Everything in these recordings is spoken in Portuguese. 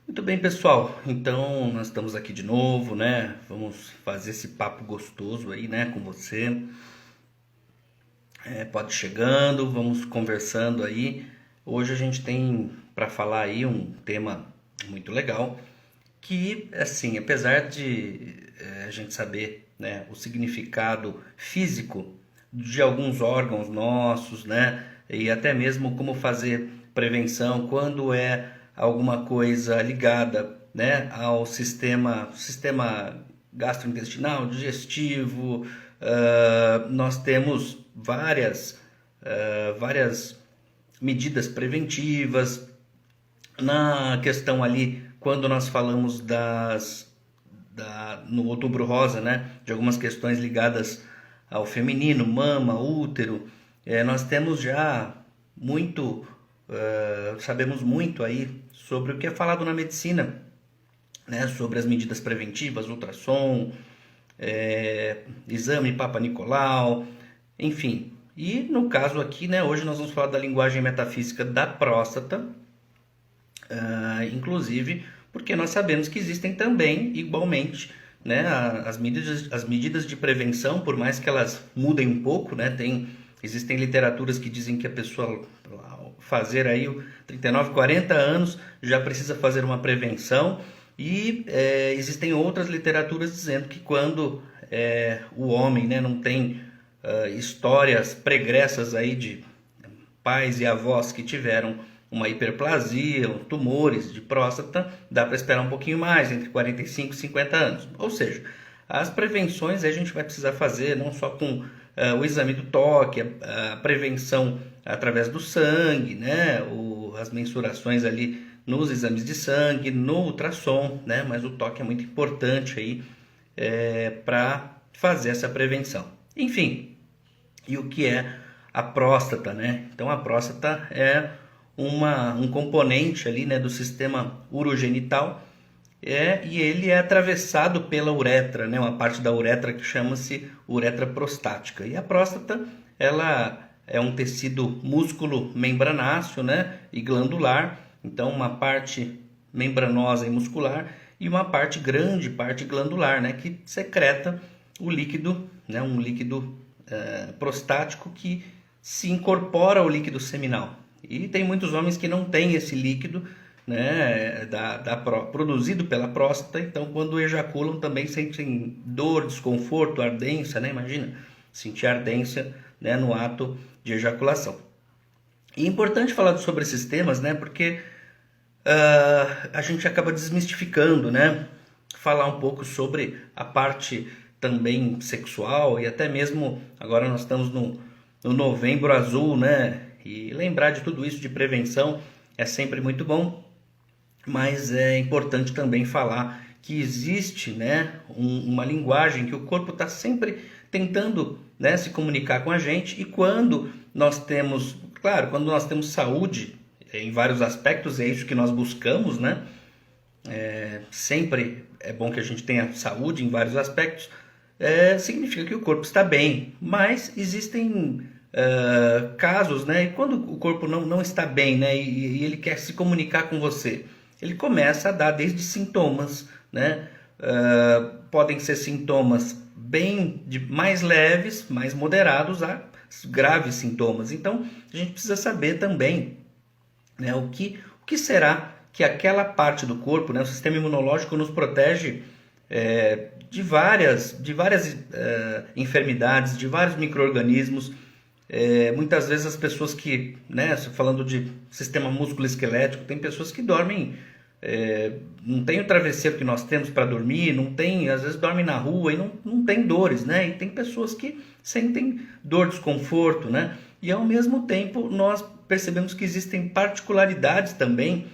Muito bem, pessoal. Então, nós estamos aqui de novo, né? Vamos fazer esse papo gostoso aí, né, com você. Pode ir chegando, vamos conversando aí. Hoje a gente tem para falar aí um tema muito legal, que, assim, apesar de a gente saber, né, o significado físico de alguns órgãos nossos, né, e até mesmo como fazer prevenção quando é alguma coisa ligada, né, ao sistema gastrointestinal, digestivo, nós temos várias medidas preventivas na questão ali, quando nós falamos no Outubro Rosa, né, de algumas questões ligadas ao feminino, mama, útero, nós temos já muito, sabemos muito aí sobre o que é falado na medicina, né, sobre as medidas preventivas, ultrassom, exame Papa Nicolau, enfim. E no caso aqui, né, hoje nós vamos falar da linguagem metafísica da próstata, inclusive porque nós sabemos que existem também, igualmente, né, as medidas de prevenção, por mais que elas mudem um pouco, né, existem literaturas que dizem que a pessoa ao fazer aí 39, 40 anos já precisa fazer uma prevenção e existem outras literaturas dizendo que quando o homem, né, não tem histórias pregressas aí de pais e avós que tiveram uma hiperplasia, tumores de próstata, dá para esperar um pouquinho mais, entre 45 e 50 anos. Ou seja, as prevenções a gente vai precisar fazer não só com o exame do toque, a prevenção através do sangue, né, as mensurações ali nos exames de sangue, no ultrassom, né, mas o toque é muito importante aí para fazer essa prevenção. Enfim, e o que é a próstata, né? Então a próstata é um componente ali, né, do sistema urogenital, e ele é atravessado pela uretra, né, uma parte da uretra que chama-se uretra prostática. E a próstata, ela é um tecido músculo membranáceo, né, e glandular, então uma parte membranosa e muscular e uma parte grande, parte glandular, né, que secreta o líquido, né, um líquido prostático que se incorpora ao líquido seminal. E tem muitos homens que não têm esse líquido, né, produzido pela próstata, então quando ejaculam também sentem dor, desconforto, ardência, né? Imagina, sentir ardência, né, no ato de ejaculação. E é importante falar sobre esses temas, né, porque a gente acaba desmistificando, né, falar um pouco sobre a parte também sexual e até mesmo agora nós estamos no Novembro Azul, né? E lembrar de tudo isso de prevenção é sempre muito bom, mas é importante também falar que existe, né, uma linguagem que o corpo está sempre tentando, né, se comunicar com a gente, e quando nós temos, claro, quando nós temos saúde em vários aspectos, é isso que nós buscamos, né? Sempre é bom que a gente tenha saúde em vários aspectos, significa que o corpo está bem, mas existem casos, né? E quando o corpo não está bem, né? E ele quer se comunicar com você, ele começa a dar desde sintomas, né? Podem ser sintomas mais leves, mais moderados a graves sintomas. Então a gente precisa saber também, né, o que será que aquela parte do corpo, né, o sistema imunológico nos protege de várias enfermidades, de vários micro-organismos. Muitas vezes as pessoas que, né, falando de sistema músculo-esquelético, tem pessoas que dormem, não tem o travesseiro que nós temos para dormir, não tem, às vezes dormem na rua e não tem dores, né? E tem pessoas que sentem dor, desconforto, né? E ao mesmo tempo nós percebemos que existem particularidades também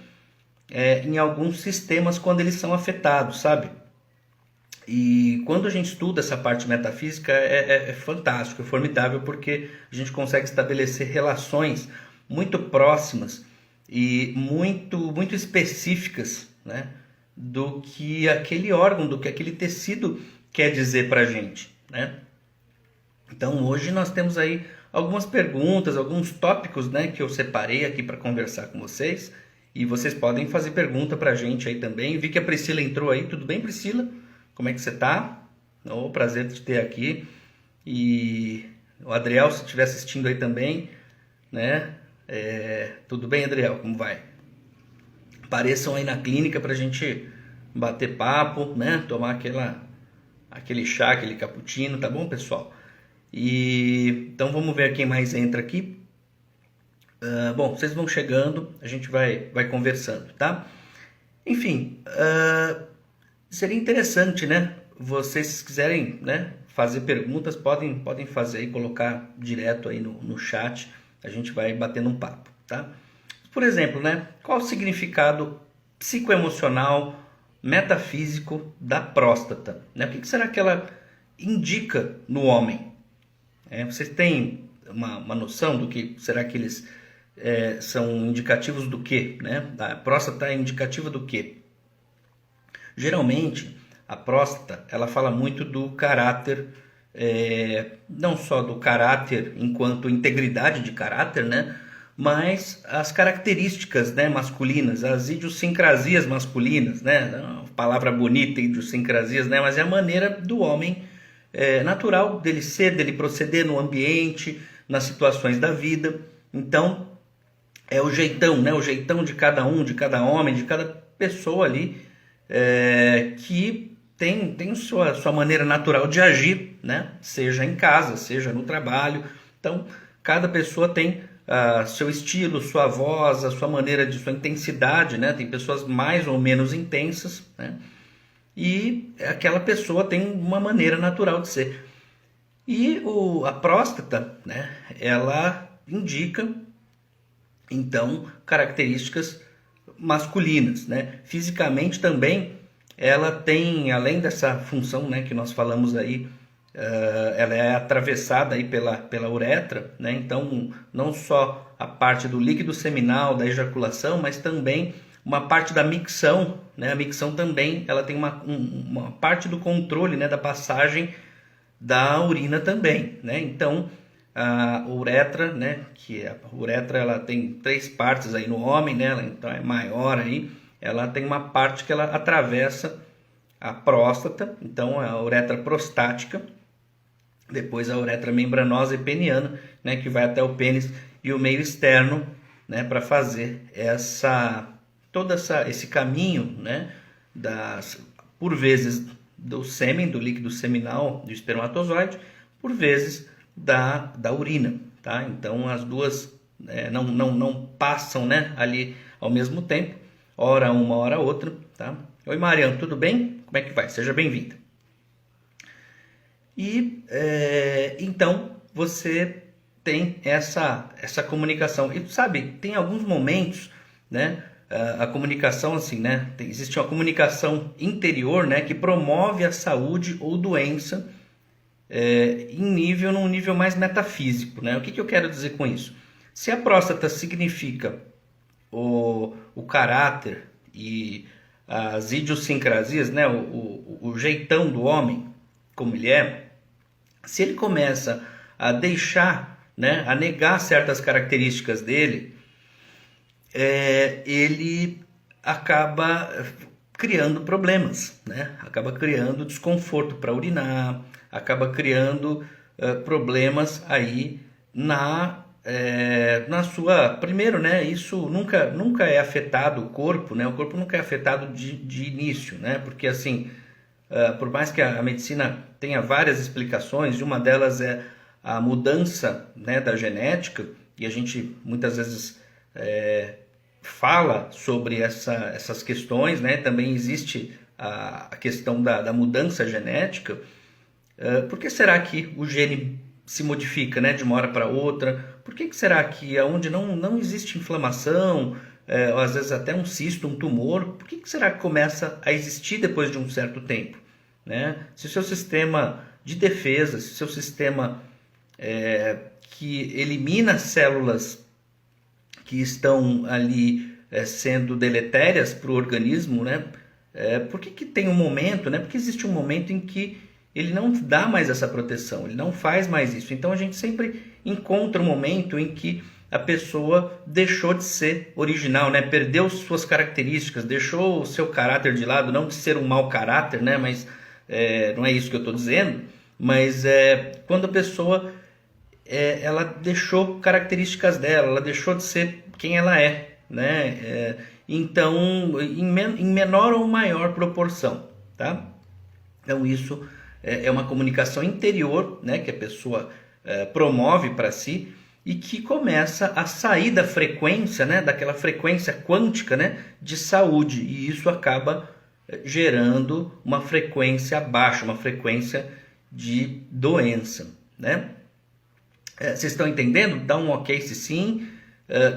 em alguns sistemas quando eles são afetados, sabe? E quando a gente estuda essa parte metafísica é fantástico, é formidável, porque a gente consegue estabelecer relações muito próximas e muito específicas, né, do que aquele órgão, do que aquele tecido quer dizer para a gente, né? Então hoje nós temos aí algumas perguntas, alguns tópicos, né, que eu separei aqui para conversar com vocês E vocês podem fazer pergunta pra gente aí também. Vi que a Priscila entrou aí. Tudo bem, Priscila? Como é que você tá? Oh, prazer de te ter aqui. E o Adriel, se estiver assistindo aí também, né? Tudo bem, Adriel? Como vai? Apareçam aí na clínica pra gente bater papo, né? Tomar aquele chá, aquele cappuccino, tá bom, pessoal? E então vamos ver quem mais entra aqui. Bom, vocês vão chegando, a gente vai conversando, tá? Enfim, seria interessante, né? Vocês, se quiserem, né, fazer perguntas, podem fazer aí, colocar direto aí no chat, a gente vai batendo um papo, tá? Por exemplo, né? Qual o significado psicoemocional, metafísico da próstata? Né? O que será que ela indica no homem? Vocês têm uma noção do que será que eles são indicativos do quê? Né? A próstata é indicativa do quê? Geralmente, a próstata ela fala muito do caráter, não só do caráter enquanto integridade de caráter, né? Mas as características, né, masculinas, as idiosincrasias masculinas, né? Uma palavra bonita, idiosincrasias, né? Mas é a maneira do homem natural dele ser, dele proceder no ambiente, nas situações da vida. Então, é o jeitão, né? O jeitão de cada um, de cada homem, de cada pessoa ali, que tem sua maneira natural de agir, né? Seja em casa, seja no trabalho. Então, cada pessoa tem seu estilo, sua voz, a sua maneira sua intensidade, né? Tem pessoas mais ou menos intensas, né? E aquela pessoa tem uma maneira natural de ser. E a próstata, né? Ela indica, então, características masculinas, né? Fisicamente também, ela tem, além dessa função, né, que nós falamos aí, ela é atravessada aí pela uretra, né? Então, não só a parte do líquido seminal, da ejaculação, mas também uma parte da micção, né? A micção também, ela tem uma parte do controle, né, da passagem da urina também, né? Então, a uretra, né, a uretra ela tem 3 partes aí no homem, né? Então é maior aí, ela tem uma parte que ela atravessa a próstata, então a uretra prostática, depois a uretra membranosa e peniana, né, que vai até o pênis e o meio externo, né, para fazer esse caminho, né, por vezes do sêmen, do líquido seminal, do espermatozoide, por vezes da urina, tá? Então as duas não passam, né, ali ao mesmo tempo, ora uma, ora outra, tá? Oi, Mariana, tudo bem? Como é que vai? Seja bem-vinda. E então você tem essa comunicação. E sabe, tem alguns momentos, né? A comunicação assim, né? Existe uma comunicação interior, né? Que promove a saúde ou doença num nível mais metafísico, né? O que eu quero dizer com isso? Se a próstata significa o caráter e as idiosincrasias, né? O jeitão do homem, como ele é, se ele começa a deixar, né, a negar certas características dele, ele acaba criando problemas, né? Acaba criando desconforto para urinar, acaba criando problemas aí na sua... Primeiro, né, isso nunca é afetado o corpo, né? O corpo nunca é afetado de início, né? Porque assim, por mais que a medicina tenha várias explicações, uma delas é a mudança, né, da genética, e a gente muitas vezes fala sobre essas questões, né? Também existe a questão da mudança genética. Por que será que o gene se modifica, né, de uma hora para outra? Por que será que onde não existe inflamação, ou às vezes até um cisto, um tumor, por que será que começa a existir depois de um certo tempo? Né? Se o seu sistema de defesa, se o seu sistema que elimina células que estão ali sendo deletérias para o organismo, né? Por que tem um momento, né? Porque existe um momento em que ele não dá mais essa proteção, ele não faz mais isso. Então a gente sempre encontra um momento em que a pessoa deixou de ser original, né? Perdeu suas características, deixou o seu caráter de lado, não de ser um mau caráter, né? Mas não é isso que eu estou dizendo, mas quando a pessoa ela deixou características dela, ela deixou de ser quem ela é, né? Então, em menor ou maior proporção, tá? Então isso é uma comunicação interior, né, que a pessoa promove para si e que começa a sair da frequência, né, daquela frequência quântica, né, de saúde, e isso acaba gerando uma frequência baixa, uma frequência de doença, né? Vocês estão entendendo? Dá um ok se sim.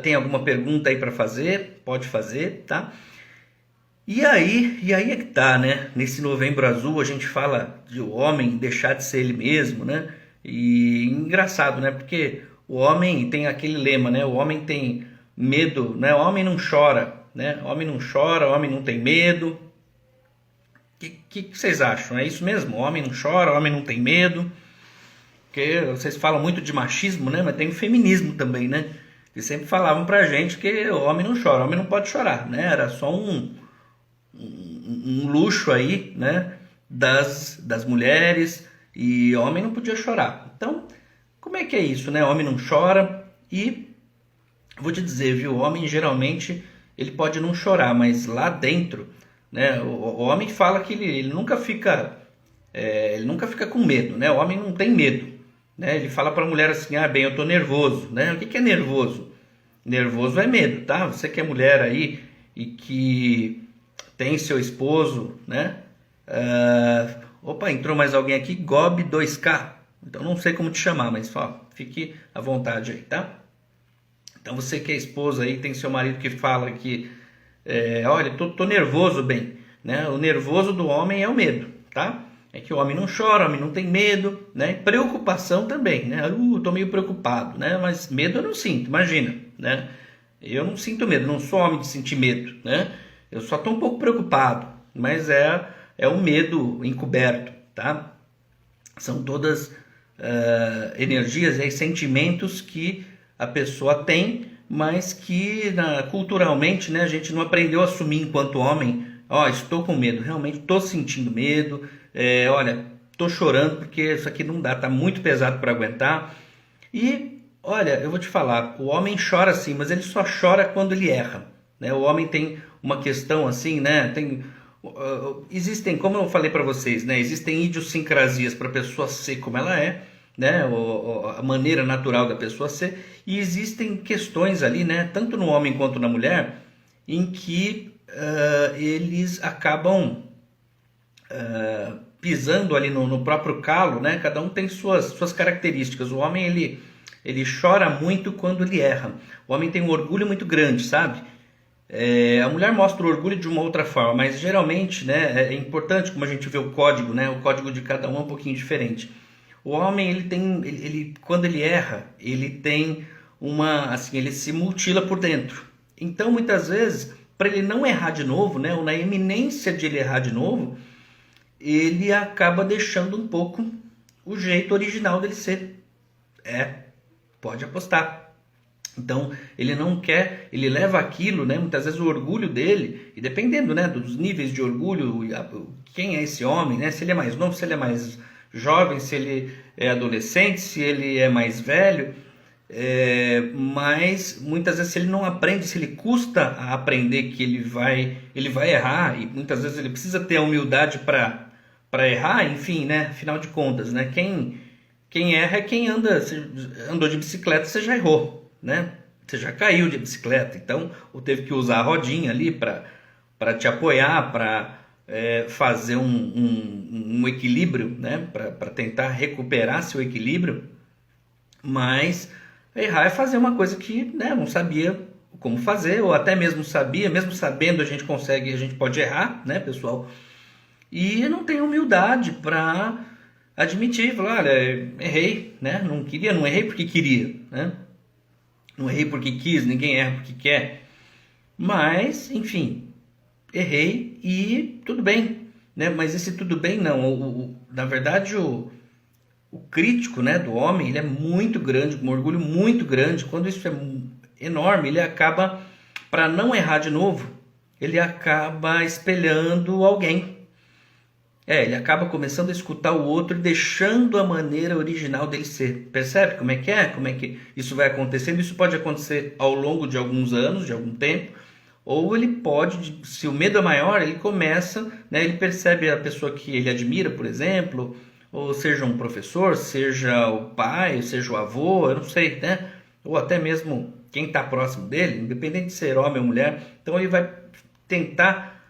Tem alguma pergunta aí para fazer? Pode fazer, tá? E aí é que tá, né? Nesse Novembro Azul a gente fala de o homem deixar de ser ele mesmo, né? E engraçado, né? Porque o homem tem aquele lema, né? O homem tem medo, né? O homem não chora, né? O homem não chora, o homem não tem medo. O que vocês acham? É isso mesmo? O homem não chora, o homem não tem medo. Porque vocês falam muito de machismo, né? Mas tem o feminismo também, né? E sempre falavam pra gente que o homem não chora, o homem não pode chorar, né? Era só um luxo aí, né? Das mulheres, e homem não podia chorar. Então, como é que é isso, né? O homem não chora e vou te dizer, viu? O homem geralmente ele pode não chorar, mas lá dentro, né? O homem fala que ele nunca fica com medo, né? O homem não tem medo. Né? Ele fala para a mulher assim, bem, eu tô nervoso, né? O que é nervoso? Nervoso é medo, tá? Você que é mulher aí e que tem seu esposo, né? Opa, entrou mais alguém aqui, Gob 2K. Então não sei como te chamar, mas fique à vontade aí, tá? Então você que é esposa aí, tem seu marido que fala que, olha, tô nervoso, bem, né? O nervoso do homem é o medo, tá? É que o homem não chora, o homem não tem medo, né? Preocupação também, né? Tô meio preocupado, né? Mas medo eu não sinto, imagina, né? Eu não sinto medo, não sou homem de sentir medo, né? Eu só tô um pouco preocupado, mas é um medo encoberto, tá? São todas energias e sentimentos que a pessoa tem, mas que culturalmente, né, a gente não aprendeu a assumir enquanto homem. Estou com medo, realmente estou sentindo medo, olha, estou chorando porque isso aqui não dá, está muito pesado para aguentar. E olha, eu vou te falar, o homem chora sim, mas ele só chora quando ele erra, né? O homem tem uma questão assim, né? Existem, como eu falei para vocês, né? Existem idiosincrasias para a pessoa ser como ela é, né? A maneira natural da pessoa ser, e existem questões ali, né? Tanto no homem quanto na mulher, em que eles acabam pisando ali no próprio calo, né? Cada um tem suas características. O homem ele chora muito quando ele erra. O homem tem um orgulho muito grande, sabe? A mulher mostra o orgulho de uma outra forma, mas geralmente, né, é importante como a gente vê o código, né? O código de cada um é um pouquinho diferente. O homem ele quando ele erra, ele tem ele se mutila por dentro. Então muitas vezes, para ele não errar de novo, né, ou na iminência de ele errar de novo, ele acaba deixando um pouco o jeito original dele ser. Pode apostar. Então, ele não quer, ele leva aquilo, né? Muitas vezes o orgulho dele, e dependendo, né, dos níveis de orgulho, quem é esse homem, né? Se ele é mais novo, se ele é mais jovem, se ele é adolescente, se ele é mais velho, mas muitas vezes se ele não aprende, se ele custa a aprender que ele vai errar, e muitas vezes ele precisa ter a humildade para errar, enfim, né? Afinal de contas, né? Quem erra é quem andou de bicicleta, você já errou, né? Você já caiu de bicicleta, então, ou teve que usar a rodinha ali para te apoiar, para fazer um equilíbrio, né? Para tentar recuperar seu equilíbrio. Mas errar é fazer uma coisa que, né, não sabia como fazer, ou até mesmo sabia, mesmo sabendo a gente pode errar, né, pessoal? E não tem humildade para admitir, falar, olha, errei, né? Não errei porque queria, né? Não errei porque quis, ninguém erra porque quer. Mas, enfim, errei e tudo bem, né? Mas esse tudo bem não. Na verdade, o crítico, né, do homem, ele é muito grande, com um orgulho muito grande. Quando isso enorme, ele acaba, para não errar de novo, ele acaba espelhando alguém. Ele acaba começando a escutar o outro e deixando a maneira original dele ser. Percebe como é que é? Como é que isso vai acontecendo? Isso pode acontecer ao longo de alguns anos, de algum tempo, ou ele pode, se o medo é maior, ele começa, né, ele percebe a pessoa que ele admira, por exemplo, ou seja um professor, seja o pai, seja o avô, eu não sei, né? Ou até mesmo quem está próximo dele, independente de ser homem ou mulher. Então ele vai tentar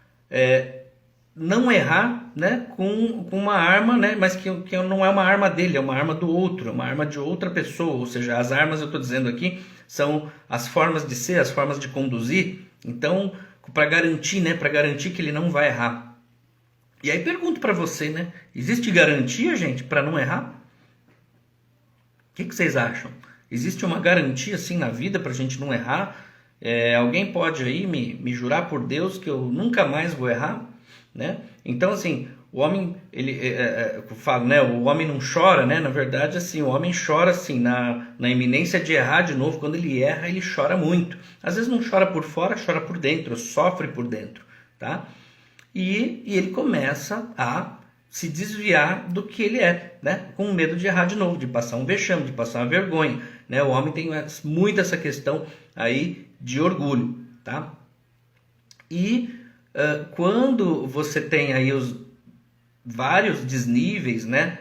não errar, né, com uma arma, né, mas que não é uma arma dele, é uma arma do outro, é uma arma de outra pessoa. Ou seja, as armas, eu estou dizendo aqui, são as formas de ser, as formas de conduzir. Então, para garantir, né, para garantir que ele não vai errar. E aí pergunto para você, né, existe garantia, gente, para não errar? O que vocês acham? Existe uma garantia assim na vida para a gente não errar? Alguém pode aí me jurar por Deus que eu nunca mais vou errar, né? Então, assim, o homem, eu falo, né, o homem não chora, né? Na verdade, assim, o homem chora assim na iminência de errar de novo. Quando ele erra, ele chora muito. Às vezes não chora por fora, chora por dentro, sofre por dentro, tá? E ele começa a se desviar do que ele é, né? Com medo de errar de novo, de passar um vexame, de passar uma vergonha, né? O homem tem muito essa questão aí de orgulho, tá? E quando você tem aí os vários desníveis, né?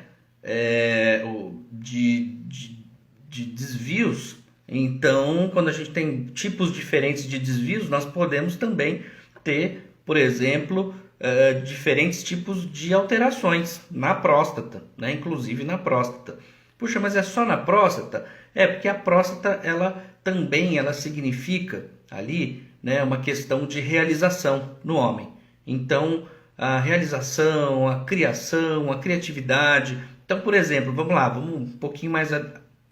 De desvios, então quando a gente tem tipos diferentes de desvios, nós podemos também ter, por exemplo, diferentes tipos de alterações na próstata, né? Inclusive na próstata. Puxa, mas é só na próstata? Porque a próstata ela também significa ali, né, uma questão de realização no homem. Então, a realização, a criação, a criatividade. Então, por exemplo, vamos um pouquinho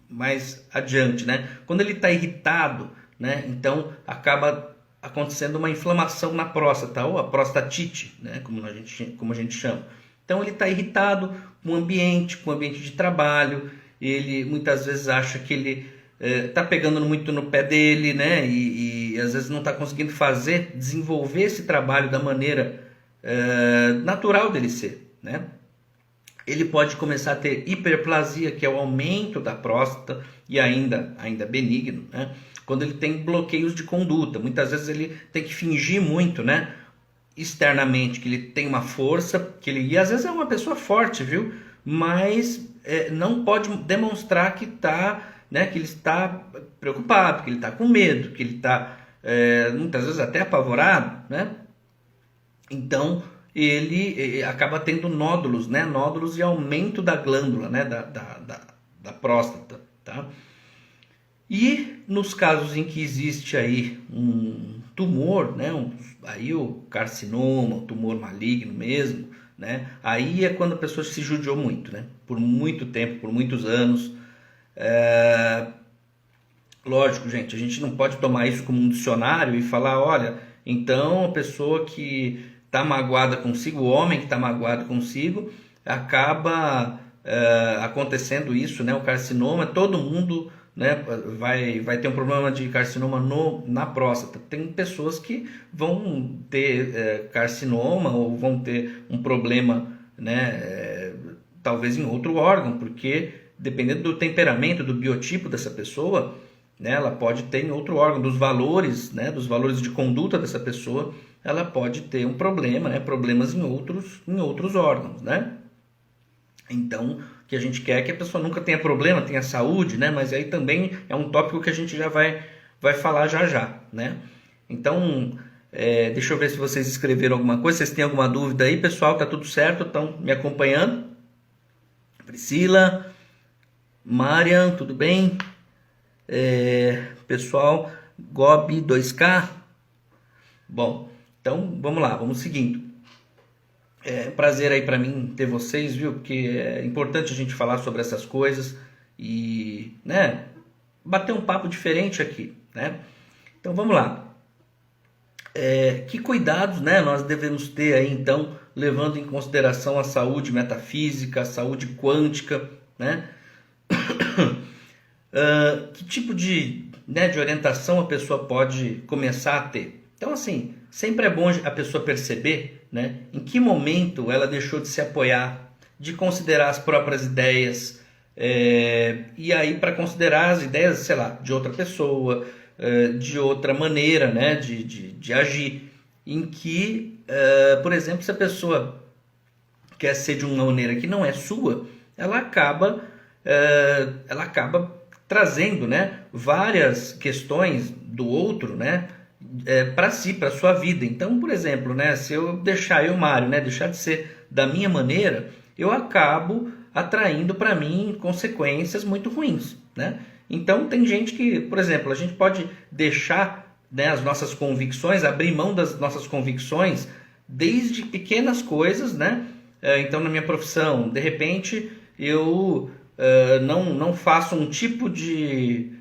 mais adiante, né? Quando ele está irritado, né, então acaba acontecendo uma inflamação na próstata, ou a prostatite, né, como a gente chama. Então ele está irritado com o ambiente de trabalho, ele muitas vezes acha que ele está pegando muito no pé dele, né, e às vezes não está conseguindo desenvolver esse trabalho da maneira natural dele ser, né? Ele pode começar a ter hiperplasia, que é o aumento da próstata, e ainda benigno, né? Quando ele tem bloqueios de conduta, muitas vezes ele tem que fingir muito, né, externamente, que ele tem uma força, e às vezes é uma pessoa forte, viu? Mas não pode demonstrar que né, que ele está preocupado, que ele está com medo, que ele está muitas vezes até apavorado, né? Então ele acaba tendo nódulos, né? Nódulos e aumento da glândula, né? da próstata, tá? E nos casos em que existe aí um tumor, né? Aí o carcinoma, o tumor maligno mesmo, né? Aí é quando a pessoa se judiou muito, né? Por muito tempo, por muitos anos. Lógico, gente, a gente não pode tomar isso como um dicionário e falar, olha, então a pessoa que está magoada consigo, o homem que está magoado consigo, acaba acontecendo isso, né? O carcinoma, todo mundo, né, vai ter um problema de carcinoma na próstata. Tem pessoas que vão ter carcinoma ou vão ter um problema, né, talvez em outro órgão, porque dependendo do temperamento, do biotipo dessa pessoa, né, ela pode ter em outro órgão, dos valores, né, dos valores de conduta dessa pessoa, ela pode ter um problema, né, problemas em outros órgãos, né? Então, o que a gente quer é que a pessoa nunca tenha problema, tenha saúde, né? Mas aí também é um tópico que a gente já vai falar já, né? Então, deixa eu ver se vocês escreveram alguma coisa, vocês têm alguma dúvida aí, pessoal? Tá tudo certo? Estão me acompanhando? Priscila, Marian, tudo bem? Pessoal, Gobi 2K. Bom, então vamos lá, vamos seguindo. É um prazer aí para mim ter vocês, viu? Porque é importante a gente falar sobre essas coisas e, né, bater um papo diferente aqui, né? Então vamos lá. Que cuidados, né, nós devemos ter aí, então, levando em consideração a saúde metafísica, a saúde quântica, né? Que tipo de né, de orientação a pessoa pode começar a ter? Então, assim, sempre é bom a pessoa perceber, né, em que momento ela deixou de se apoiar, de considerar as próprias ideias, e aí para considerar as ideias, sei lá, de outra pessoa, de outra maneira, né, de agir, em que, por exemplo, se a pessoa quer ser de uma maneira que não é sua, ela acaba trazendo, né, várias questões do outro, né, para si, para sua vida. Então, por exemplo, né, se eu deixar Mário, né, deixar de ser da minha maneira, eu acabo atraindo para mim consequências muito ruins, né? Então, tem gente que, por exemplo, a gente pode deixar, né, as nossas convicções, abrir mão das nossas convicções desde pequenas coisas, né? Então, na minha profissão, de repente, eu não faço um tipo de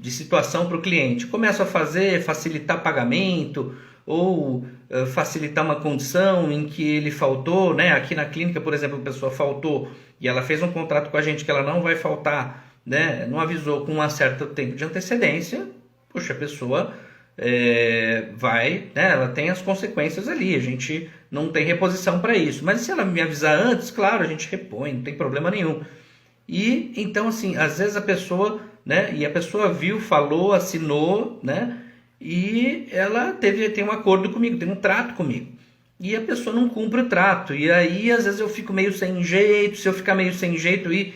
situação para o cliente. Começo a facilitar pagamento ou facilitar uma condição em que ele faltou, né? Aqui na clínica, por exemplo, a pessoa faltou e ela fez um contrato com a gente que ela não vai faltar, né? Não avisou com um certo tempo de antecedência. Puxa, a pessoa vai, né? Ela tem as consequências ali. A gente não tem reposição para isso. Mas se ela me avisar antes, claro, a gente repõe, não tem problema nenhum. E então, assim, às vezes a pessoa, né? E a pessoa viu, falou, assinou, né? E ela tem um acordo comigo, tem um trato comigo. E a pessoa não cumpre o trato. E aí, às vezes, eu fico meio sem jeito. Se eu ficar meio sem jeito e,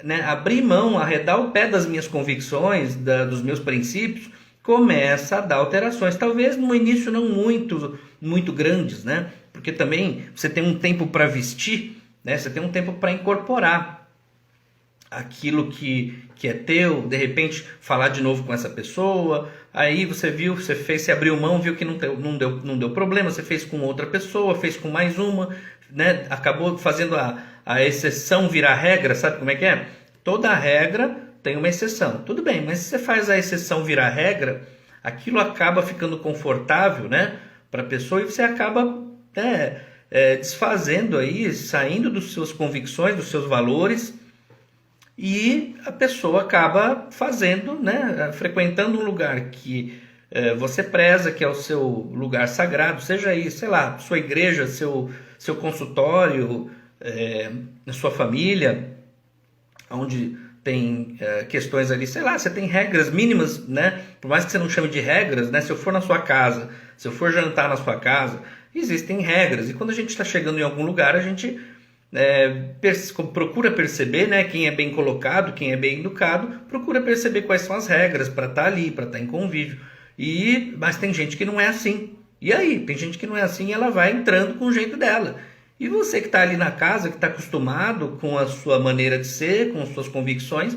né, abrir mão, arredar o pé das minhas convicções, dos meus princípios, começa a dar alterações. Talvez no início não muito grandes, né? Porque também você tem um tempo para vestir, né? Você tem um tempo para incorporar aquilo que é teu, de repente falar de novo com essa pessoa, aí você viu, você fez, você abriu mão, viu que não deu problema, você fez com outra pessoa, fez com mais uma, né? Acabou fazendo a exceção virar regra, sabe como é que é? Toda regra tem uma exceção, tudo bem, mas se você faz a exceção virar regra, aquilo acaba ficando confortável, né, para a pessoa e você acaba desfazendo aí, saindo das suas convicções, dos seus valores, e a pessoa acaba fazendo, né, frequentando um lugar que você preza, que é o seu lugar sagrado, seja aí, sei lá, sua igreja, seu consultório, a sua família, onde tem questões ali, sei lá, você tem regras mínimas, né? Por mais que você não chame de regras, né? Se eu for na sua casa, se eu for jantar na sua casa, existem regras. E quando a gente está chegando em algum lugar, a gente procura perceber, né, quem é bem colocado, quem é bem educado, procura perceber quais são as regras para estar ali, para estar em convívio. Mas tem gente que não é assim. E aí, tem gente que não é assim e ela vai entrando com o jeito dela. E você que está ali na casa, que está acostumado com a sua maneira de ser, com as suas convicções,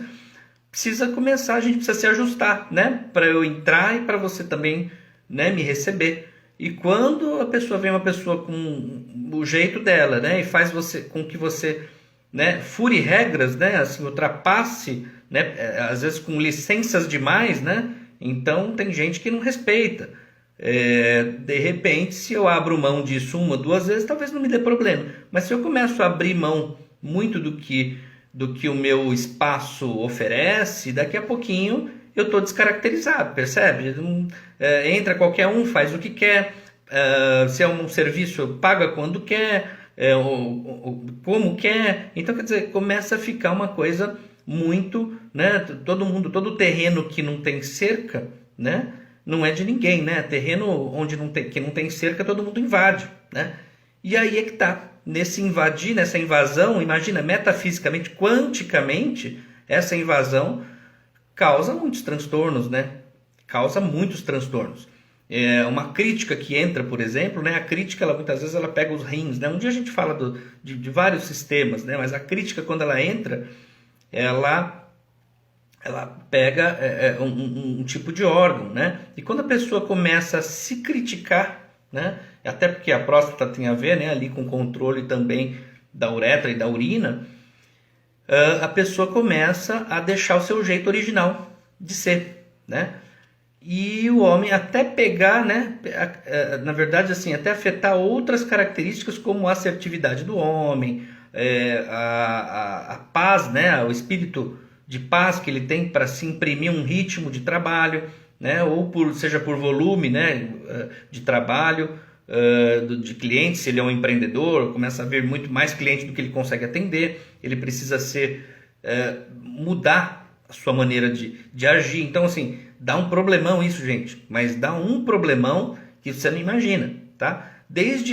precisa começar, a gente precisa se ajustar, né? Para eu entrar e para você também, né, me receber. E quando a pessoa vem uma pessoa com o jeito dela, né, e faz com que você, né, fure regras, né, assim, ultrapasse, né, às vezes com licenças demais, né? Então tem gente que não respeita. De repente, se eu abro mão disso uma, duas vezes, talvez não me dê problema. Mas se eu começo a abrir mão muito do que o meu espaço oferece, daqui a pouquinho eu estou descaracterizado, percebe? Entra qualquer um, faz o que quer, se é um serviço, paga quando quer, como quer. Então, quer dizer, começa a ficar uma coisa muito, né? Todo terreno que não tem cerca, né, não é de ninguém, né? Terreno que não tem cerca, todo mundo invade, né? E aí é que tá, nessa invasão, imagina, metafisicamente, quanticamente, essa invasão causa muitos transtornos, né? Causa muitos transtornos. Uma crítica que entra, por exemplo, né? A crítica, muitas vezes, ela pega os rins, né? Um dia a gente fala de vários sistemas, né? Mas a crítica, quando ela entra, ela pega um tipo de órgão, né? E quando a pessoa começa a se criticar, né? Até porque a próstata tem a ver, né, ali com o controle também da uretra e da urina, a pessoa começa a deixar o seu jeito original de ser, né? E o homem até pegar, né, na verdade, assim, até afetar outras características como a assertividade do homem, a paz, né, o espírito de paz que ele tem para se imprimir um ritmo de trabalho, né? Ou seja por volume, né? De trabalho, de clientes, se ele é um empreendedor, começa a vir muito mais cliente do que ele consegue atender, ele precisa mudar a sua maneira de agir. Então, assim, dá um problemão isso, gente, mas dá um problemão que você não imagina, tá?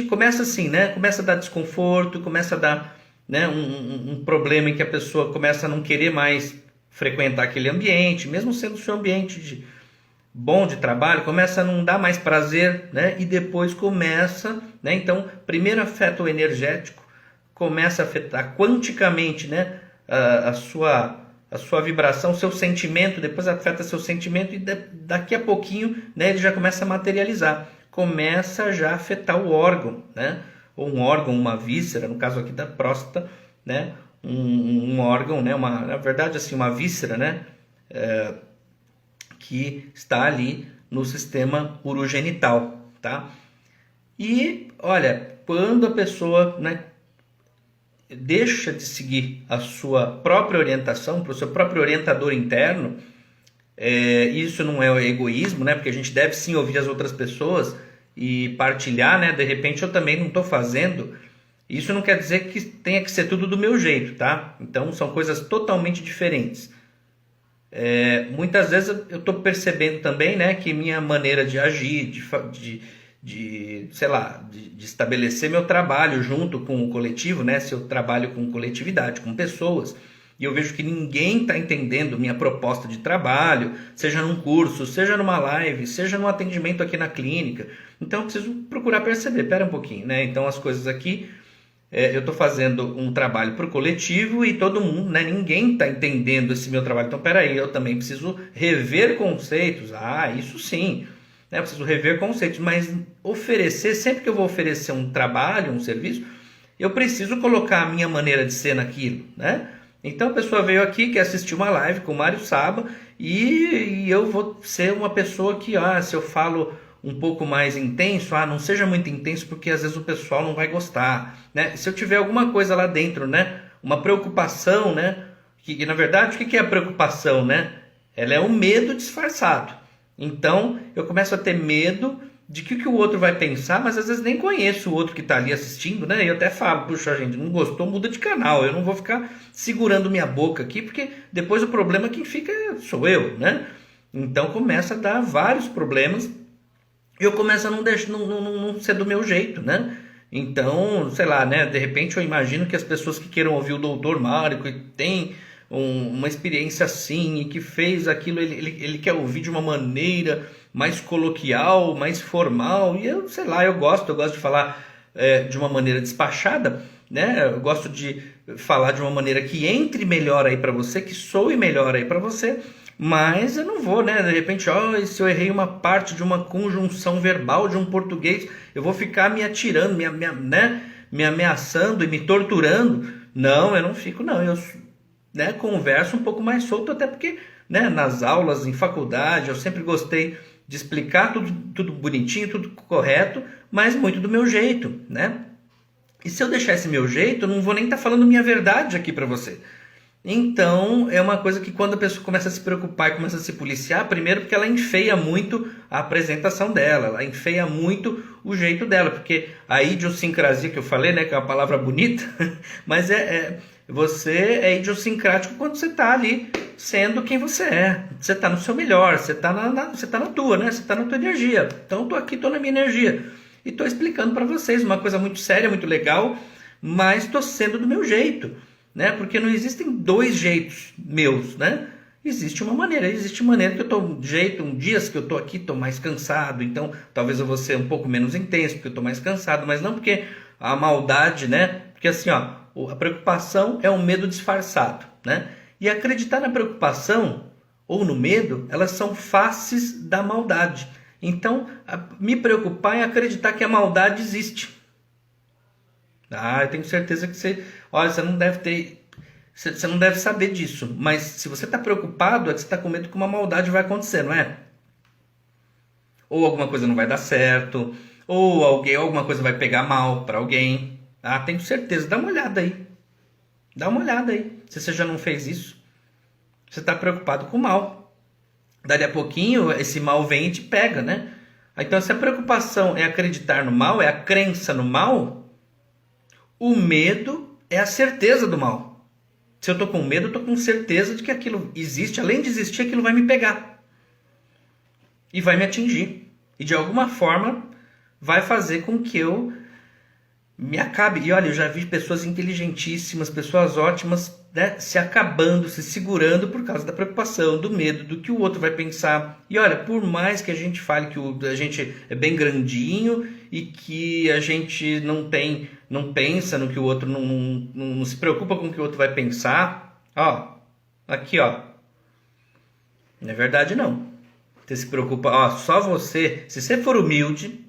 Começa assim, né? Começa a dar desconforto, começa a dar, né, um problema em que a pessoa começa a não querer mais frequentar aquele ambiente, mesmo sendo o seu ambiente bom de trabalho, começa a não dar mais prazer, né? E depois começa, né? Então, primeiro afeta o energético, começa a afetar quanticamente, né? A sua vibração, seu sentimento, depois afeta seu sentimento e daqui a pouquinho, né? Ele já começa a materializar, começa já a afetar o órgão, né? Ou um órgão, uma víscera, no caso aqui da próstata, né? Um órgão, né? Na verdade, assim, uma víscera, né? Que está ali no sistema urogenital, tá? E, olha, quando a pessoa, né, deixa de seguir a sua própria orientação, para o seu próprio orientador interno, isso não é egoísmo, né? Porque a gente deve sim ouvir as outras pessoas e partilhar, né? De repente eu também não estou fazendo. Isso não quer dizer que tenha que ser tudo do meu jeito, tá? Então são coisas totalmente diferentes. Muitas vezes eu estou percebendo também, né, que minha maneira de agir, sei lá, de estabelecer meu trabalho junto com o coletivo, né, se eu trabalho com coletividade, com pessoas, e eu vejo que ninguém está entendendo minha proposta de trabalho, seja num curso, seja numa live, seja num atendimento aqui na clínica, então eu preciso procurar perceber, pera um pouquinho, né, então as coisas aqui, eu estou fazendo um trabalho para o coletivo e todo mundo, né, ninguém está entendendo esse meu trabalho. Então, peraí, eu também preciso rever conceitos. Isso sim, né, eu preciso rever conceitos, mas sempre que eu vou oferecer um trabalho, um serviço, eu preciso colocar a minha maneira de ser naquilo, né? Então, a pessoa veio aqui, quer assistir uma live com o Mário Saba e eu vou ser uma pessoa que, se eu falo um pouco mais intenso, não seja muito intenso porque às vezes o pessoal não vai gostar, né? Se eu tiver alguma coisa lá dentro, né? Uma preocupação, né? Que na verdade, o que é a preocupação, né? Ela é um medo disfarçado. Então, eu começo a ter medo de que o outro vai pensar, mas às vezes nem conheço o outro que está ali assistindo, né? E eu até falo, puxa, gente, não gostou, muda de canal. Eu não vou ficar segurando minha boca aqui, porque depois o problema quem fica sou eu, né? Então, começa a dar vários problemas. Eu começo a não ser do meu jeito, né? Então, sei lá, né? De repente eu imagino que as pessoas que queiram ouvir o Dr. Mário, que tem uma experiência assim e que fez aquilo, ele quer ouvir de uma maneira mais coloquial, mais formal. E eu, sei lá, eu gosto de falar de uma maneira despachada, né? Eu gosto de falar de uma maneira que entre melhor aí para você, que soe melhor aí para você. Mas eu não vou, né? De repente, se eu errei uma parte de uma conjunção verbal de um português, eu vou ficar me atirando, me ameaçando e me torturando. Não, eu não fico, não. Eu, né, converso um pouco mais solto, até porque, né, nas aulas, em faculdade, eu sempre gostei de explicar tudo bonitinho, tudo correto, mas muito do meu jeito, né? E se eu deixar esse meu jeito, eu não vou nem estar falando minha verdade aqui para você. Então, é uma coisa que quando a pessoa começa a se preocupar e começa a se policiar, primeiro porque ela enfeia muito a apresentação dela, ela enfeia muito o jeito dela, porque a idiosincrasia que eu falei, né, que é uma palavra bonita, mas você é idiosincrático quando você está ali sendo quem você é, você está no seu melhor, você está na tua, né, você está na tua energia. Então, eu estou aqui, estou na minha energia e estou explicando para vocês uma coisa muito séria, muito legal, mas estou sendo do meu jeito. Né? Porque não existem dois jeitos meus, né? Existe uma maneira que eu estou dias que eu estou aqui, estou mais cansado, então talvez eu vou ser um pouco menos intenso, porque eu estou mais cansado, mas não porque a maldade, né? Porque assim, a preocupação é um medo disfarçado, né? E acreditar na preocupação ou no medo, elas são faces da maldade. Então, me preocupar é acreditar que a maldade existe. Eu tenho certeza que você não deve ter, você não deve saber disso, mas se você está preocupado, é que você está com medo que uma maldade vai acontecer, não é? Ou alguma coisa não vai dar certo, ou alguma coisa vai pegar mal para alguém. Tenho certeza, dá uma olhada aí, se você já não fez isso. Você está preocupado com o mal. Dali a pouquinho, esse mal vem e te pega, né? Então, se a preocupação é acreditar no mal, é a crença no mal, o medo é a certeza do mal. Se eu estou com medo, eu estou com certeza de que aquilo existe. Além de existir, aquilo vai me pegar. E vai me atingir. E de alguma forma vai fazer com que eu me acabe. E olha, eu já vi pessoas inteligentíssimas, pessoas ótimas, né, se acabando, se segurando por causa da preocupação, do medo, do que o outro vai pensar. E olha, por mais que a gente fale que a gente é bem grandinho e que a gente não pensa no que o outro, não se preocupa com o que o outro vai pensar, ó, aqui ó, não é verdade não. Você se preocupa, ó, só você, se você for humilde,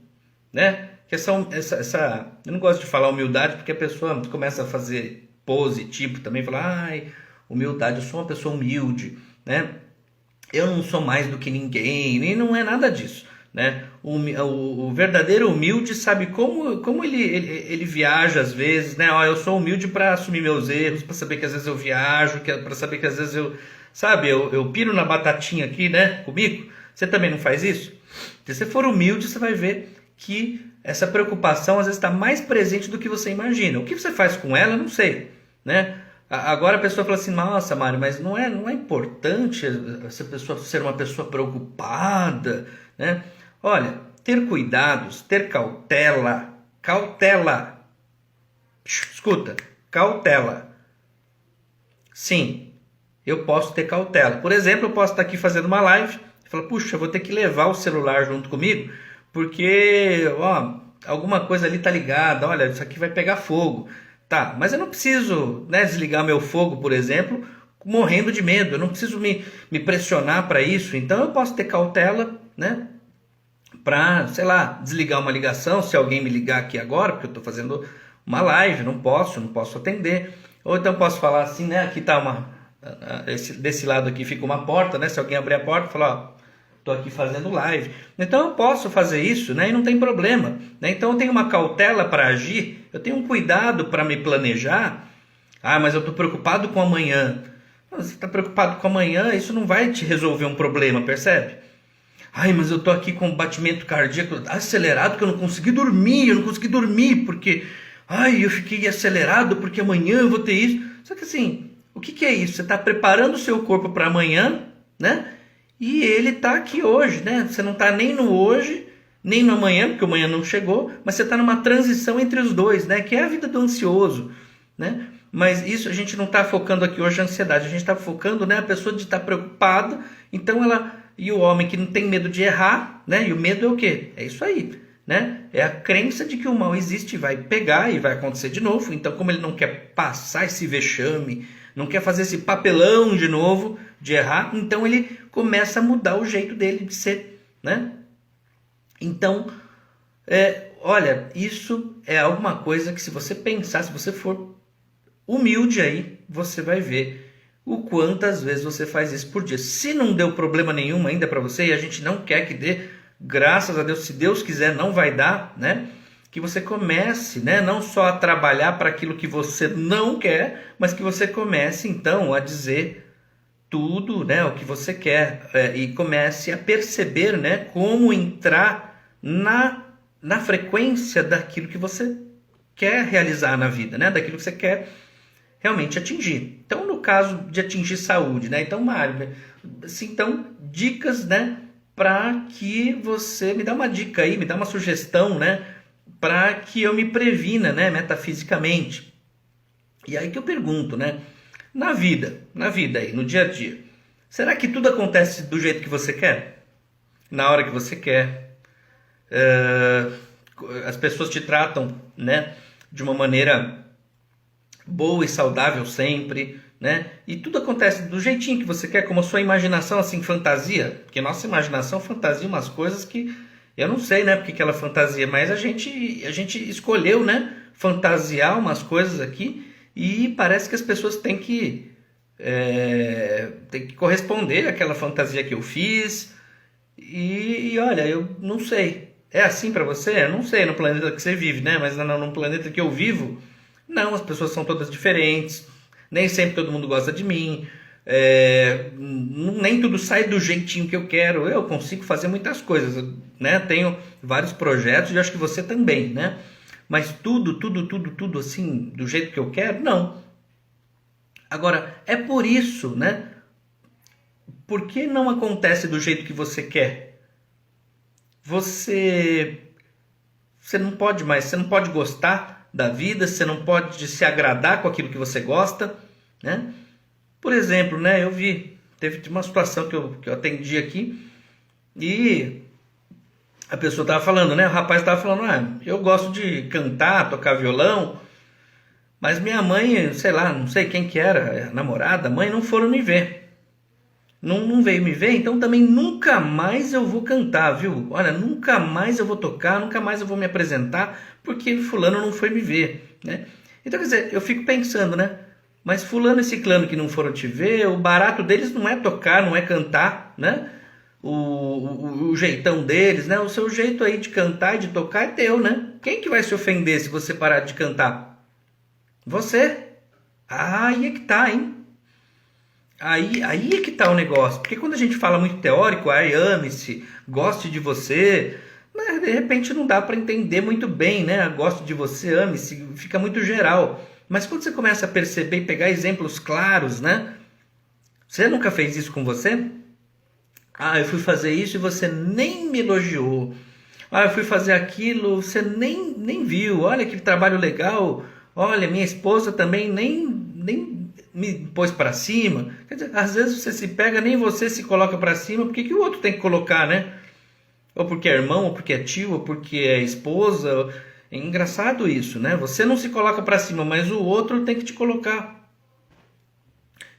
né? Que eu não gosto de falar humildade porque a pessoa começa a fazer pose, tipo, também falar, ai, humildade, eu sou uma pessoa humilde, né? Eu não sou mais do que ninguém, e não é nada disso, né? O verdadeiro humilde sabe como ele viaja às vezes, né? Ó, eu sou humilde para assumir meus erros, para saber que às vezes eu viajo, para saber que às vezes eu piro na batatinha aqui, né? Comigo. Você também não faz isso? Se você for humilde, você vai ver que essa preocupação às vezes está mais presente do que você imagina. O que você faz com ela, eu não sei, né? Agora a pessoa fala assim, nossa, Mário, mas não é importante essa pessoa ser uma pessoa preocupada, né? Olha, ter cuidados, ter cautela, escuta, cautela. Sim, eu posso ter cautela. Por exemplo, eu posso estar aqui fazendo uma live e falar, puxa, eu vou ter que levar o celular junto comigo, porque, ó, alguma coisa ali tá ligada, olha, isso aqui vai pegar fogo. Tá, mas eu não preciso, né, desligar meu fogo, por exemplo, morrendo de medo. Eu não preciso me pressionar para isso. Então eu posso ter cautela, né, para, sei lá, desligar uma ligação, se alguém me ligar aqui agora, porque eu estou fazendo uma live, não posso atender. Ou então posso falar assim, né, aqui tá desse lado aqui fica uma porta, né, se alguém abrir a porta, falar, ó, estou aqui fazendo live. Então eu posso fazer isso, né? E não tem problema, né? Então eu tenho uma cautela para agir, eu tenho um cuidado para me planejar. Ah, mas eu estou preocupado com amanhã. Você está preocupado com amanhã, isso não vai te resolver um problema, percebe? Ai, mas eu estou aqui com um batimento cardíaco acelerado que eu não consegui dormir, porque... Ai, eu fiquei acelerado porque amanhã eu vou ter isso. Só que assim, o que é isso? Você está preparando o seu corpo para amanhã, né? E ele está aqui hoje, né? Você não está nem no hoje, nem no amanhã, porque o amanhã não chegou, mas você está numa transição entre os dois, né? Que é a vida do ansioso, né? Mas isso a gente não está focando aqui hoje a ansiedade, a gente está focando, né? A pessoa de estar preocupada, então ela... E o homem que não tem medo de errar, né? E o medo é o quê? É isso aí, né? É a crença de que o mal existe e vai pegar e vai acontecer de novo. Então, como ele não quer passar esse vexame, não quer fazer esse papelão de novo, de errar, então ele começa a mudar o jeito dele de ser, né? Então, olha, isso é alguma coisa que se você pensar, se você for humilde aí, você vai ver o quantas vezes você faz isso por dia. Se não deu problema nenhum ainda para você, e a gente não quer que dê, graças a Deus, se Deus quiser não vai dar, né? Que você comece, né, não só a trabalhar para aquilo que você não quer, mas que você comece então a dizer tudo, né, o que você quer, e comece a perceber, né, como entrar na frequência daquilo que você quer realizar na vida, né, daquilo que você quer realmente atingir. Então, no caso de atingir saúde, né, então, Mário, assim, então, dicas, né, para que você me dá uma dica aí, me dá uma sugestão, né, para que eu me previna, né, metafisicamente. E aí que eu pergunto, né, na vida aí, no dia a dia, será que tudo acontece do jeito que você quer? Na hora que você quer? As pessoas te tratam, né, de uma maneira boa e saudável sempre, né? E tudo acontece do jeitinho que você quer, como a sua imaginação, assim, fantasia. Porque nossa imaginação fantasia umas coisas que eu não sei, né, porque que ela fantasia, mas a gente escolheu, né, fantasiar umas coisas aqui e parece que as pessoas têm que corresponder àquela fantasia que eu fiz. E olha, eu não sei. É assim para você? Eu não sei no planeta que você vive, né? Mas no planeta que eu vivo, não, as pessoas são todas diferentes. Nem sempre todo mundo gosta de mim. Nem tudo sai do jeitinho que eu quero. Eu consigo fazer muitas coisas, né? Tenho vários projetos e acho que você também, né? Mas tudo assim, do jeito que eu quero, não. Agora, é por isso, né? Por que não acontece do jeito que você quer? Você não pode mais, você não pode gostar da vida, você não pode se agradar com aquilo que você gosta, né? Por exemplo, né, teve uma situação que eu atendi aqui e a pessoa estava falando, né, o rapaz estava falando, eu gosto de cantar, tocar violão, mas minha mãe, sei lá, não sei quem que era, a namorada, a mãe, não foram me ver. Não veio me ver, então também nunca mais eu vou cantar, viu? Olha, nunca mais eu vou tocar, nunca mais eu vou me apresentar, porque fulano não foi me ver, né? Então, quer dizer, eu fico pensando, né? Mas fulano e ciclano que não foram te ver, o barato deles não é tocar, não é cantar, né? O jeitão deles, né? O seu jeito aí de cantar e de tocar é teu, né? Quem que vai se ofender se você parar de cantar? Você. Ah, aí é que tá, hein? Aí é que tá o negócio. Porque quando a gente fala muito teórico, ame-se, goste de você, mas de repente não dá para entender muito bem, né? Gosto de você, ame-se, fica muito geral. Mas quando você começa a perceber e pegar exemplos claros, né? Você nunca fez isso com você? Ah, eu fui fazer isso e você nem me elogiou. Ah, eu fui fazer aquilo, você nem viu. Olha que trabalho legal. Olha, minha esposa também nem me pôs para cima. Quer dizer, às vezes você se pega, nem você se coloca para cima, porque que o outro tem que colocar, né? Ou porque é irmão, ou porque é tio, ou porque é esposa. É engraçado isso, né? Você não se coloca para cima, mas o outro tem que te colocar.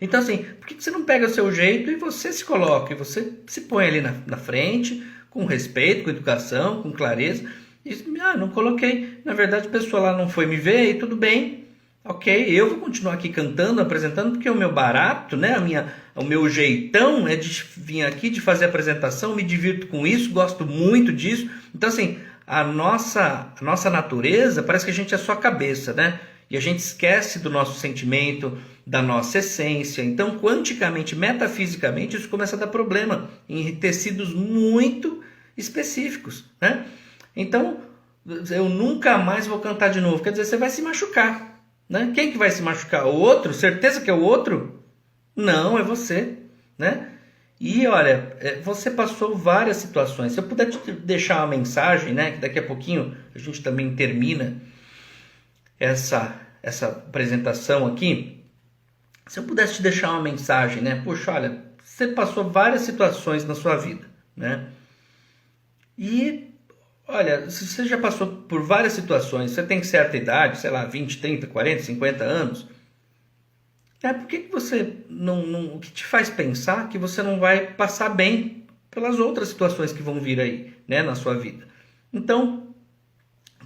Então assim, por que você não pega o seu jeito e você se coloca, e você se põe ali na frente, com respeito, com educação, com clareza, e não coloquei, na verdade a pessoa lá não foi me ver e tudo bem, ok, eu vou continuar aqui cantando, apresentando, porque o meu barato, né, o meu jeitão é de vir aqui, de fazer apresentação, me divirto com isso, gosto muito disso. Então assim, a nossa natureza parece que a gente é só a cabeça, né? E a gente esquece do nosso sentimento, da nossa essência. Então, quanticamente, metafisicamente, isso começa a dar problema em tecidos muito específicos, né? Então, eu nunca mais vou cantar de novo. Quer dizer, você vai se machucar, né? Quem que vai se machucar? O outro? Certeza que é o outro? Não, é você, né? E olha, você passou várias situações. Se eu puder te deixar uma mensagem, né? Que daqui a pouquinho a gente também termina essa apresentação aqui. Se eu pudesse te deixar uma mensagem, né? Poxa, olha, você passou várias situações na sua vida, né? E, olha, se você já passou por várias situações, você tem certa idade, sei lá, 20, 30, 40, 50 anos, por que você o que te faz pensar que você não vai passar bem pelas outras situações que vão vir aí, né, na sua vida? Então,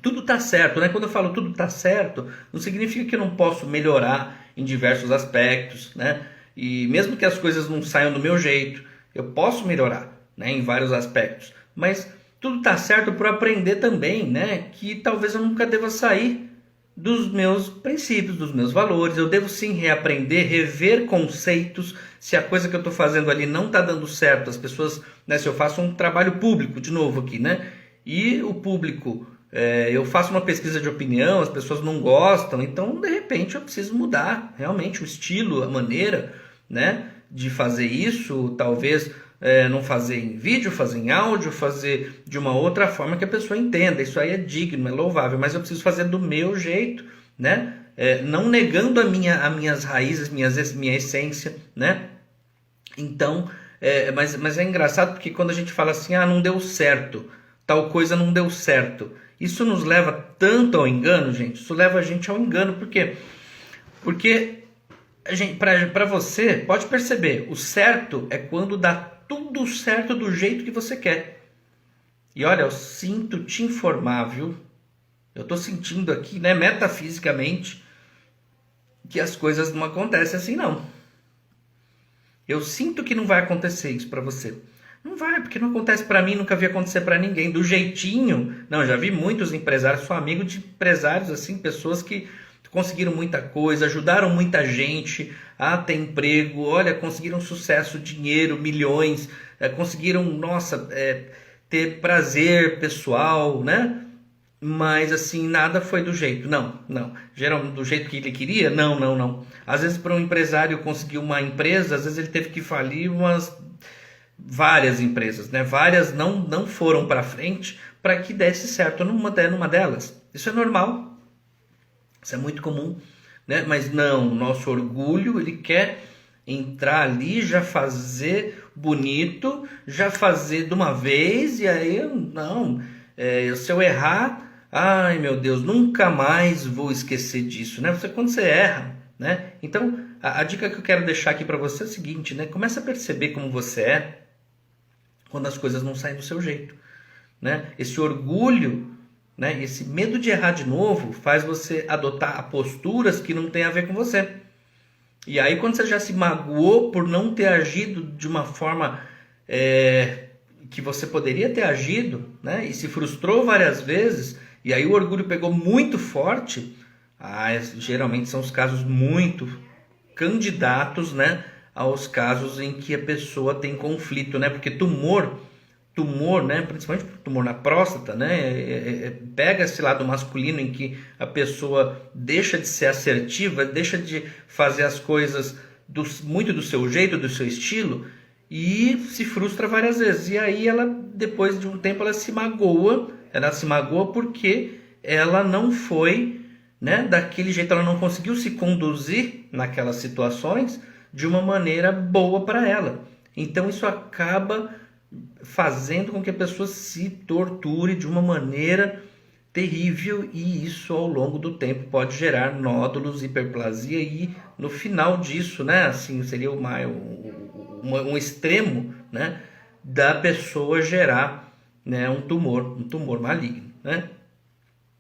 tudo tá certo, né? Quando eu falo tudo tá certo, não significa que eu não posso melhorar em diversos aspectos, né? E mesmo que as coisas não saiam do meu jeito, eu posso melhorar, né, em vários aspectos. Mas tudo tá certo para aprender também, né? Que talvez eu nunca deva sair dos meus princípios, dos meus valores. Eu devo sim reaprender, rever conceitos. Se a coisa que eu estou fazendo ali não está dando certo, as pessoas, né? Se eu faço um trabalho público, de novo aqui, né? E o público, eu faço uma pesquisa de opinião, as pessoas não gostam, então de repente eu preciso mudar realmente o estilo, a maneira, né, de fazer isso, talvez não fazer em vídeo, fazer em áudio, fazer de uma outra forma que a pessoa entenda. Isso aí é digno, é louvável, mas eu preciso fazer do meu jeito, né? Não negando as minhas raízes, minha essência, né? Então, mas é engraçado porque quando a gente fala assim, não deu certo, tal coisa não deu certo, isso nos leva tanto ao engano, gente. Isso leva a gente ao engano, por quê? Porque para você, pode perceber, o certo é quando dá tudo certo do jeito que você quer. E olha, eu sinto te informar, viu? Eu tô sentindo aqui, né, metafisicamente, que as coisas não acontecem assim, não. Eu sinto que não vai acontecer isso para você. Não vai, porque não acontece para mim, nunca vi acontecer para ninguém. Do jeitinho, não, já vi muitos empresários, sou amigo de empresários, assim, pessoas que conseguiram muita coisa, ajudaram muita gente ter emprego, olha, conseguiram sucesso, dinheiro, milhões, conseguiram, nossa, ter prazer pessoal, né? Mas assim, nada foi do jeito. Não, não. Geralmente do jeito que ele queria? Não, não, não. Às vezes para um empresário conseguir uma empresa, às vezes ele teve que falir várias empresas, né? Várias não foram para frente para que desse certo numa delas. Isso é normal. Isso é muito comum, né? Mas não, o nosso orgulho, ele quer entrar ali, já fazer bonito, já fazer de uma vez, e aí, não, se eu errar, ai meu Deus, nunca mais vou esquecer disso, né? Quando você erra, né? Então, a dica que eu quero deixar aqui para você é o seguinte, né? Começa a perceber como você é quando as coisas não saem do seu jeito, né? Esse orgulho, né? Esse medo de errar de novo faz você adotar posturas que não tem a ver com você. E aí quando você já se magoou por não ter agido de uma forma que você poderia ter agido, né? E se frustrou várias vezes, e aí o orgulho pegou muito forte, geralmente são os casos muito candidatos, né, aos casos em que a pessoa tem conflito, né? Porque tumor, né, principalmente tumor na próstata, né, pega esse lado masculino em que a pessoa deixa de ser assertiva, deixa de fazer as coisas muito do seu jeito, do seu estilo, e se frustra várias vezes. E aí ela, depois de um tempo, ela se magoa porque ela não foi, né, daquele jeito, ela não conseguiu se conduzir naquelas situações de uma maneira boa para ela. Então isso acaba fazendo com que a pessoa se torture de uma maneira terrível, e isso ao longo do tempo pode gerar nódulos, hiperplasia, e no final disso, né, assim, seria um extremo, né, da pessoa gerar, né, um tumor maligno, né?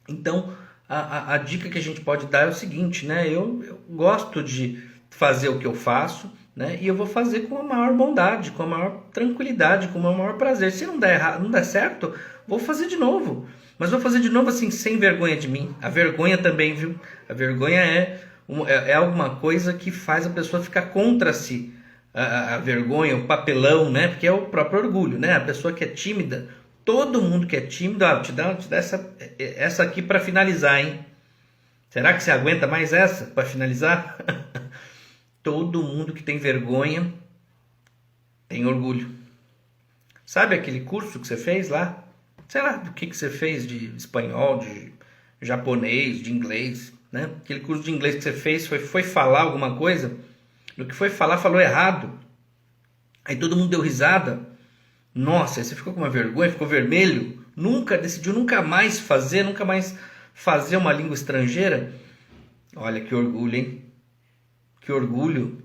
Então a dica que a gente pode dar é o seguinte, né? Eu gosto de fazer o que eu faço, né? E eu vou fazer com a maior bondade, com a maior tranquilidade, com o maior prazer. Se não der errado, não der certo, vou fazer de novo. Mas vou fazer de novo assim, sem vergonha de mim. A vergonha também, viu? A vergonha é alguma coisa que faz a pessoa ficar contra si. A vergonha, o papelão, né? Porque é o próprio orgulho, né? A pessoa que é tímida, todo mundo que é tímido, te dá essa aqui para finalizar, hein? Será que você aguenta mais essa para finalizar? Todo mundo que tem vergonha tem orgulho. Sabe aquele curso que você fez lá? Sei lá do que você fez de espanhol, de japonês, de inglês, né? Aquele curso de inglês que você fez foi falar alguma coisa, no que foi falar, falou errado. Aí todo mundo deu risada. Nossa, aí você ficou com uma vergonha, ficou vermelho. Decidiu nunca mais fazer uma língua estrangeira. Olha que orgulho, hein? Que orgulho.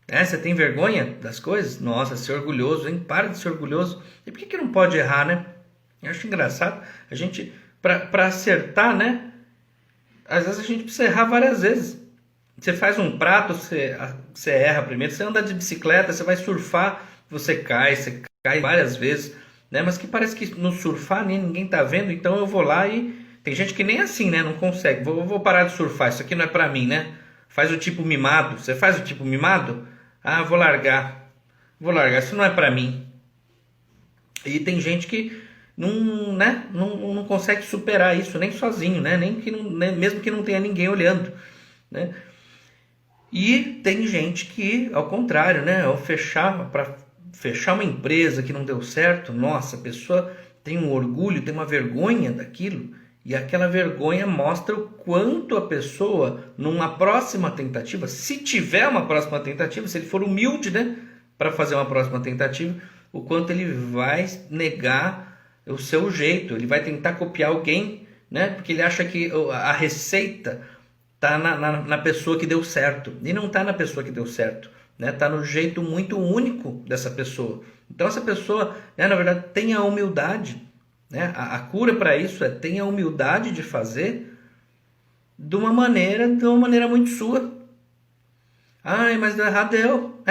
Você tem vergonha das coisas? Nossa, ser orgulhoso, hein? Para de ser orgulhoso. E por que não pode errar, né? Eu acho engraçado. A gente, para acertar, né? Às vezes a gente precisa errar várias vezes. Você faz um prato, você erra primeiro. Você anda de bicicleta, você vai surfar, você cai várias vezes, né? Mas que parece que no surfar ninguém tá vendo, então eu vou lá e... Tem gente que nem assim, né? Não consegue. Vou parar de surfar, isso aqui não é pra mim, né? Faz o tipo mimado. Você faz o tipo mimado? Vou largar, isso não é pra mim. E tem gente que não consegue superar isso nem sozinho, né? Mesmo que não tenha ninguém olhando, né? E tem gente que, ao contrário, né? Para fechar uma empresa que não deu certo, nossa, a pessoa tem um orgulho, tem uma vergonha daquilo, e aquela vergonha mostra o quanto a pessoa, numa próxima tentativa, se tiver uma próxima tentativa, se ele for humilde, né, para fazer uma próxima tentativa, o quanto ele vai negar o seu jeito, ele vai tentar copiar alguém, né, porque ele acha que a receita está na pessoa que deu certo, e não está na pessoa que deu certo, né, está no jeito muito único dessa pessoa. Então essa pessoa, né, na verdade, tem a humildade, né? A cura para isso tenha a humildade de fazer de uma maneira muito sua. Mas deu errado, deu.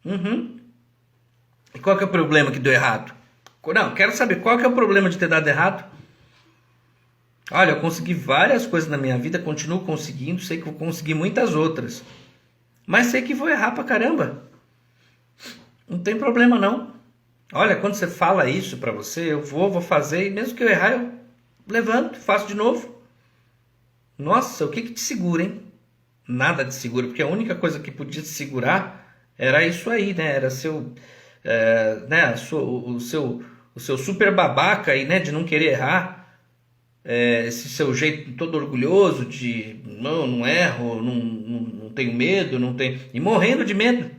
Uhum. E qual que é o problema que deu errado? Não, quero saber qual que é o problema de ter dado errado. Olha, eu consegui várias coisas na minha vida, continuo conseguindo, sei que vou conseguir muitas outras. mas sei que vou errar pra caramba. Não tem problema não. Olha, quando você fala isso pra você, eu vou fazer, e mesmo que eu errar, eu levanto, faço de novo. Nossa, o que te segura, hein? Nada te segura, porque a única coisa que podia te segurar era isso aí, né? Era né? O seu super babaca aí, né? De não querer errar. Esse seu jeito todo orgulhoso de não erro, não tenho medo, não tenho... E morrendo de medo.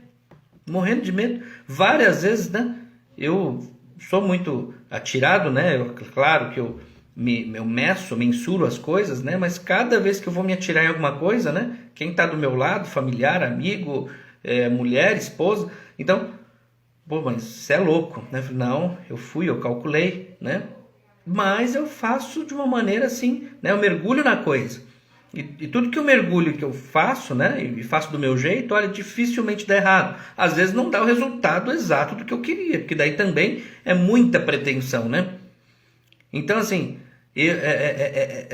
Morrendo de medo. Várias vezes, né? Eu sou muito atirado, né? Claro que eu mensuro as coisas, né? Mas cada vez que eu vou me atirar em alguma coisa, né? Quem está do meu lado, familiar, amigo, mulher, esposa, então, pô, mas você é louco, né? Não, eu calculei, né? Mas eu faço de uma maneira assim, né? Eu mergulho na coisa. E tudo que eu mergulho que eu faço, né? E faço do meu jeito, olha, dificilmente dá errado. Às vezes não dá o resultado exato do que eu queria, porque daí também é muita pretensão, né? Então, assim,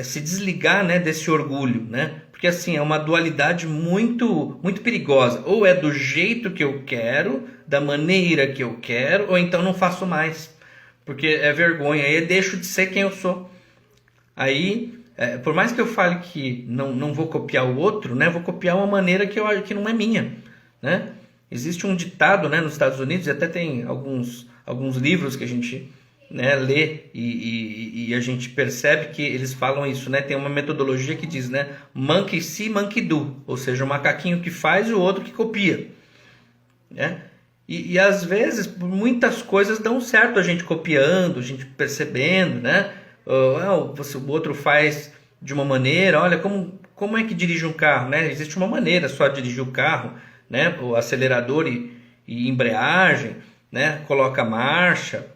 se desligar, né, desse orgulho, né? Porque, assim, é uma dualidade muito, muito perigosa. Ou é do jeito que eu quero, da maneira que eu quero, ou então não faço mais. Porque é vergonha, aí eu deixo de ser quem eu sou. Aí, por mais que eu fale que não vou copiar o outro, né? Vou copiar uma maneira que não é minha, né? Existe um ditado, né, nos Estados Unidos, e até tem alguns livros que a gente, né, lê e a gente percebe que eles falam isso, né? Tem uma metodologia que diz, né, monkey see, monkey do, ou seja, o macaquinho que faz e o outro que copia, né? E às vezes muitas coisas dão certo a gente copiando, a gente percebendo, né? O outro faz de uma maneira, olha como é que dirige um carro, né? Existe uma maneira só de dirigir o carro, né? O acelerador e embreagem, né? Coloca marcha.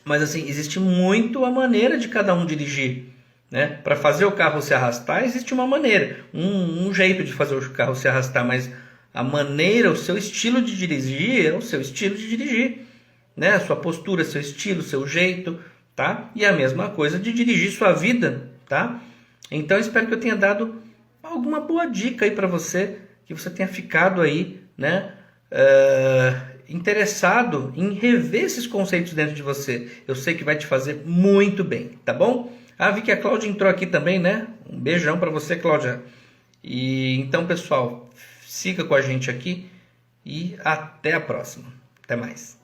Mas assim, existe muito a maneira de cada um dirigir, né? Para fazer o carro se arrastar, existe uma maneira, um jeito de fazer o carro se arrastar, mas a maneira, o seu estilo de dirigir é o seu estilo de dirigir, né? A sua postura, seu estilo, seu jeito, tá? E a mesma coisa de dirigir sua vida, tá? Então, espero que eu tenha dado alguma boa dica aí para você, que você tenha ficado aí, né? Interessado em rever esses conceitos dentro de você. Eu sei que vai te fazer muito bem, tá bom? Vi que a Cláudia entrou aqui também, né? Um beijão para você, Cláudia. E então, pessoal, siga com a gente aqui e até a próxima. Até mais.